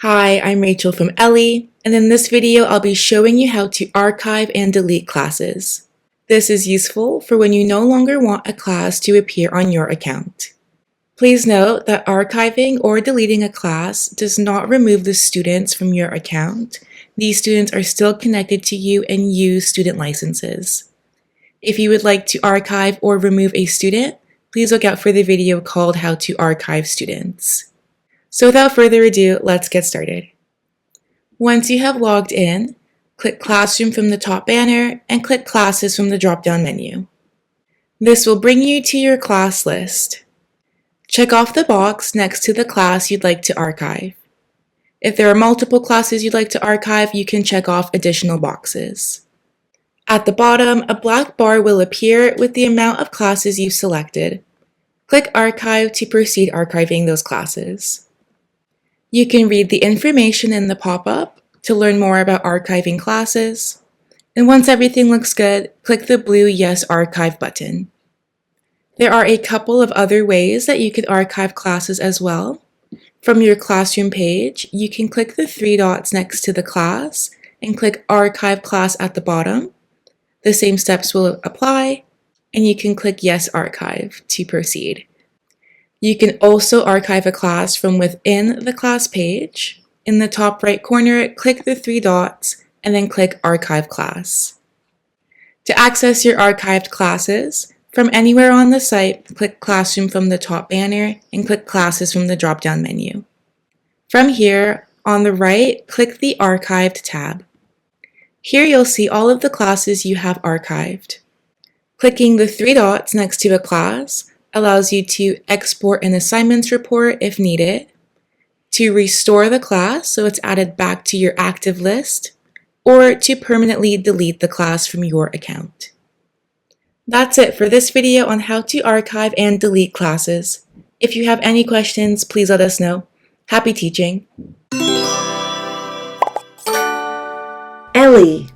Hi, I'm Rachel from Ellii, and in this video I'll be showing you how to archive and delete classes. This is useful for when you no longer want a class to appear on your account. Please note that archiving or deleting a class does not remove the students from your account. These students are still connected to you and use student licenses. If you would like to archive or remove a student, please look out for the video called How to Archive Students. So without further ado, let's get started. Once you have logged in, click Classroom from the top banner and click Classes from the drop-down menu. This will bring you to your class list. Check off the box next to the class you'd like to archive. If there are multiple classes you'd like to archive, you can check off additional boxes. At the bottom, a black bar will appear with the amount of classes you've selected. Click Archive to proceed archiving those classes. You can read the information in the pop-up to learn more about archiving classes. And once everything looks good, click the blue Yes Archive button. There are a couple of other ways that you can archive classes as well. From your classroom page, you can click the three dots next to the class and click Archive Class at the bottom. The same steps will apply, and you can click Yes Archive to proceed. You can also archive a class from within the class page. In the top right corner, click the three dots and then click Archive Class. To access your archived classes, from anywhere on the site, click Classroom from the top banner and click Classes from the drop-down menu. From here, on the right, click the Archived tab. Here you'll see all of the classes you have archived. Clicking the three dots next to a class allows you to export an assignments report if needed, to restore the class so it's added back to your active list, or to permanently delete the class from your account. That's it for this video on how to archive and delete classes. If you have any questions, please let us know. Happy teaching! Ellii.